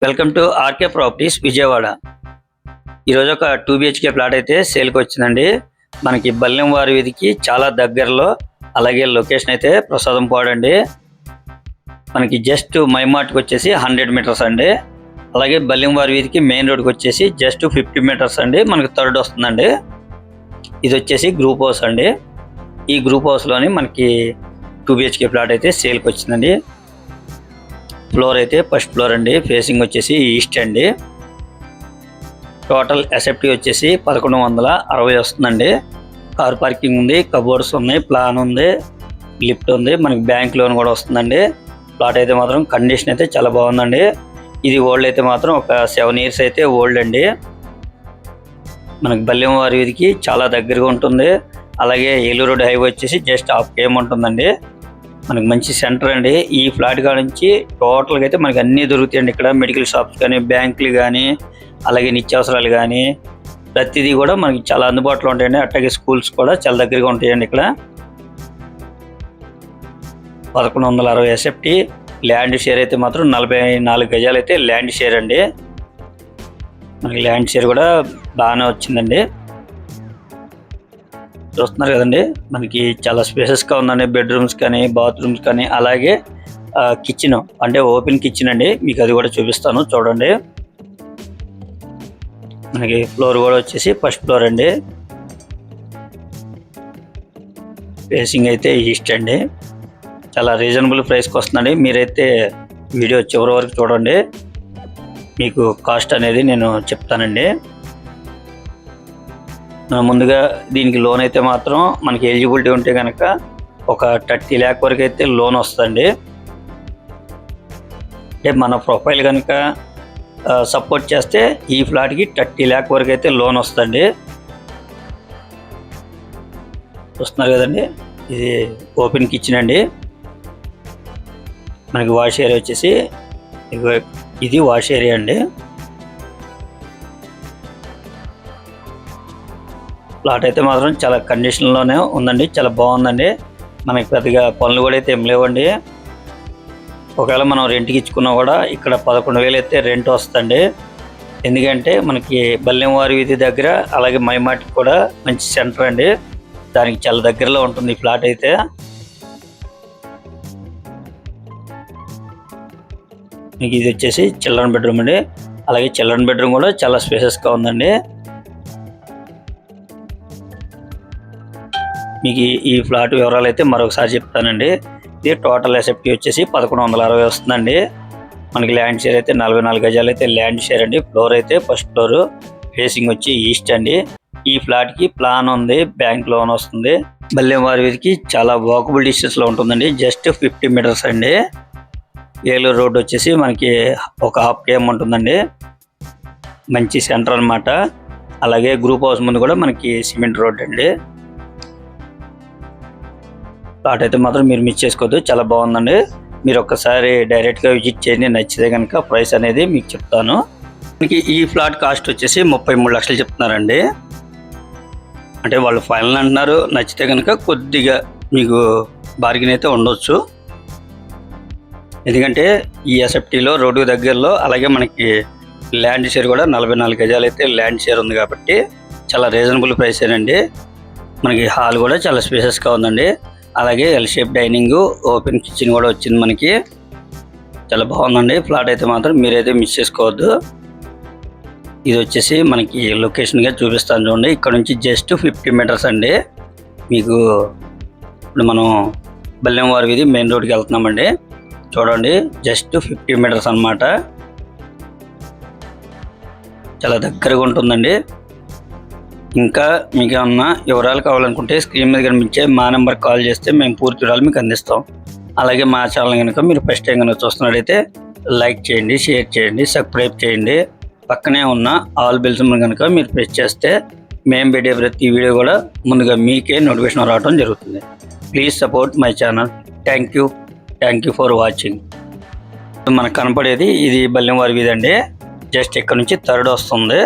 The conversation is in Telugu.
Welcome to RK properties Vijayawada. ఈరోజు ఒక 2 BHK ప్లాట్ అయితే సేల్కి వచ్చిందండి. మనకి బల్లెంవారి వీధికి చాలా దగ్గరలో, అలాగే లొకేషన్ అయితే ప్రసాదం పాడండి. మనకి జస్ట్ మైమార్ట్కి వచ్చేసి 100 మీటర్స్ అండి. అలాగే బల్లెంవారి వీధికి మెయిన్ రోడ్కి వచ్చేసి జస్ట్ 50 మీటర్స్ అండి. మనకి థర్డ్ వస్తుందండి. ఇది వచ్చేసి గ్రూప్ హౌస్ అండి. ఈ గ్రూప్ హౌస్లోని మనకి 2 BHK ప్లాట్ అయితే సేల్కి వచ్చిందండి. ఫ్లోర్ అయితే ఫస్ట్ ఫ్లోర్ అండి. ఫేసింగ్ వచ్చేసి ఈస్ట్ అండి. టోటల్ ఎసెప్టీ వచ్చేసి 1160 వస్తుందండి. కార్ పార్కింగ్ ఉంది, కబోర్డ్స్ ఉన్నాయి, ప్లాన్ ఉంది, లిఫ్ట్ ఉంది, మనకి బ్యాంక్ లోన్ కూడా వస్తుందండి. ప్లాట్ అయితే మాత్రం కండిషన్ అయితే చాలా బాగుందండి. ఇది ఓల్డ్ అయితే మాత్రం ఒక 7 years అయితే ఓల్డ్ అండి. మనకి బల్లెంవారి వీధికి చాలా దగ్గరగా ఉంటుంది. అలాగే ఏలూరు రోడ్ హైవే వచ్చేసి జస్ట్ 1/2 km ఉంటుందండి. మనకి మంచి సెంటర్ అండి. ఈ ఫ్లాట్ కాడ నుంచి టోటల్గా అయితే మనకి అన్నీ దొరుకుతాయండి. ఇక్కడ మెడికల్ షాప్స్ కానీ, బ్యాంకులు కానీ, అలాగే నిత్యావసరాలు కానీ ప్రతిదీ కూడా మనకి చాలా అందుబాటులో ఉంటాయండి. అట్లాగే స్కూల్స్ కూడా చాలా దగ్గరగా ఉంటాయండి. ఇక్కడ 1160 ఎస్ఎఫ్టీ. ల్యాండ్ షేర్ అయితే మాత్రం 44 గజాలు అయితే ల్యాండ్ షేర్ అండి. మనకి ల్యాండ్ షేర్ కూడా బాగానే వచ్చిందండి. చూస్తున్నారు కదండి, మనకి చాలా స్పేసెస్గా ఉందండి. బెడ్రూమ్స్ కానీ, బాత్రూమ్స్ కానీ, అలాగే కిచెన్ అంటే ఓపెన్ కిచెన్ అండి. మీకు అది కూడా చూపిస్తాను చూడండి. మనకి ఫ్లోర్ కూడా వచ్చేసి ఫస్ట్ ఫ్లోర్ అండి. ఫేసింగ్ అయితే ఈస్ట్ అండి. చాలా రీజనబుల్ ప్రైస్కి వస్తుందండి. మీరైతే వీడియో చివరి వరకు చూడండి, మీకు కాస్ట్ అనేది నేను చెప్తానండి. ముందుగా దీనికి లోన్ అయితే మాత్రం మనకి ఎలిజిబిలిటీ ఉంటే కనుక ఒక 30 lakh వరకు అయితే లోన్ వస్తుందండి. అంటే మన ప్రొఫైల్ కనుక సపోర్ట్ చేస్తే ఈ ఫ్లాట్కి 30 lakh వరకు అయితే లోన్ వస్తుందండి. చూస్తున్నారు కదండి, ఇది ఓపెన్ కిచెన్ అండి. మనకి వాష్ ఏరియా వచ్చేసి ఇది వాష్ ఏరియా అండి. ప్లాట్ అయితే మాత్రం చాలా కండిషన్లోనే ఉందండి. చాలా బాగుందండి. మనకి పెద్దగా పనులు కూడా అయితే ఏం లేవండి. ఒకవేళ మనం రెంట్కి ఇచ్చుకున్నా కూడా ఇక్కడ 11,000 అయితే రెంట్ వస్తుందండి. ఎందుకంటే మనకి బల్లెంవారి వీధి దగ్గర, అలాగే మైమార్ట్కి కూడా మంచి సెంటర్ అండి. దానికి చాలా దగ్గరలో ఉంటుంది ఈ ఫ్లాట్ అయితే. మీకు ఇది వచ్చేసి చిల్డ్రన్ బెడ్రూమ్ అండి. అలాగే చిల్డ్రన్ బెడ్రూమ్ కూడా చాలా స్పేసెస్గా ఉందండి. మీకు ఈ ఫ్లాట్ వివరాలు అయితే మరొకసారి చెప్తానండి. ఇది టోటల్ ఎసెప్టీ వచ్చేసి 1160 వస్తుందండి. మనకి ల్యాండ్ షేర్ అయితే 44 గజాలు అయితే ల్యాండ్ షేర్ అండి. ఫ్లోర్ అయితే ఫస్ట్ ఫ్లోర్, ఫేసింగ్ వచ్చి ఈస్ట్ అండి. ఈ ఫ్లాట్కి ప్లాన్ ఉంది, బ్యాంక్ లోన్ వస్తుంది. బల్లెంవారి వీధికి చాలా వాకబుల్ డిస్టెన్స్లో ఉంటుందండి. జస్ట్ 50 మీటర్స్ అండి. ఏలూరు రోడ్ వచ్చేసి మనకి ఒక 1/2 km ఉంటుందండి. మంచి సెంటర్ అన్నమాట. అలాగే గ్రూప్ హౌస్ ముందు కూడా మనకి సిమెంట్ రోడ్ అండి. ప్లాట్ అయితే మాత్రం మీరు మిస్ చేసుకోవద్దు, చాలా బాగుందండి. మీరు ఒక్కసారి డైరెక్ట్గా విజిట్ చేయండి. నచ్చితే కనుక ప్రైస్ అనేది మీకు చెప్తాను. మీకు ఈ ఫ్లాట్ కాస్ట్ వచ్చేసి 33 లక్షలు చెప్తున్నారండి. అంటే వాళ్ళు ఫైనల్ అంటున్నారు. నచ్చితే కనుక కొద్దిగా మీకు బార్గెన్ అయితే ఉండొచ్చు. ఎందుకంటే ఈ ఎస్ఎఫ్టీలో రోడ్డు దగ్గరలో, అలాగే మనకి ల్యాండ్ షేర్ కూడా 44 గజాలు అయితే ల్యాండ్ షేర్ ఉంది కాబట్టి చాలా రీజనబుల్ ప్రైసేనండి. మనకి హాల్ కూడా చాలా స్పేసెస్గా ఉందండి. అలాగే L shape dining, open kitchen కూడా వచ్చింది మనకి. చాలా బాగుందండి ఫ్లాట్ అయితే మాత్రం మీరైతే మిస్ చేసుకోవద్దు. ఇది వచ్చేసి మనకి లొకేషన్గా చూపిస్తాను చూడండి. ఇక్కడ నుంచి జస్ట్ 50 మీటర్స్ అండి. మీకు ఇప్పుడు మనం బల్లెంవారి వీధి మెయిన్ రోడ్కి వెళ్తున్నామండి. చూడండి, జస్ట్ 50 మీటర్స్ అన్నమాట. చాలా దగ్గరగా ఉంటుందండి. ఇంకా మీకు ఏమన్నా వివరాలు కావాలనుకుంటే స్క్రీన్ మీద కనిపించే మా నెంబర్కి కాల్ చేస్తే మేము పూర్తి వివరాలు మీకు అందిస్తాం. అలాగే మా ఛానల్ కనుక మీరు ఫస్ట్ టైం కనుక చూస్తున్నట్టయితే లైక్ చేయండి, షేర్ చేయండి, సబ్స్క్రైబ్ చేయండి. పక్కనే ఉన్న ఆల్ బెల్స్ కనుక మీరు ప్రెస్ చేస్తే మేము పెట్టే ప్రతి వీడియో కూడా ముందుగా మీకే నోటిఫికేషన్ రావడం జరుగుతుంది. Please support my channel. Thank you for watching. మనకు కనపడేది ఇది బల్లెంవారి వీధి అండి. జస్ట్ ఇక్కడ నుంచి థర్డ్ వస్తుంది.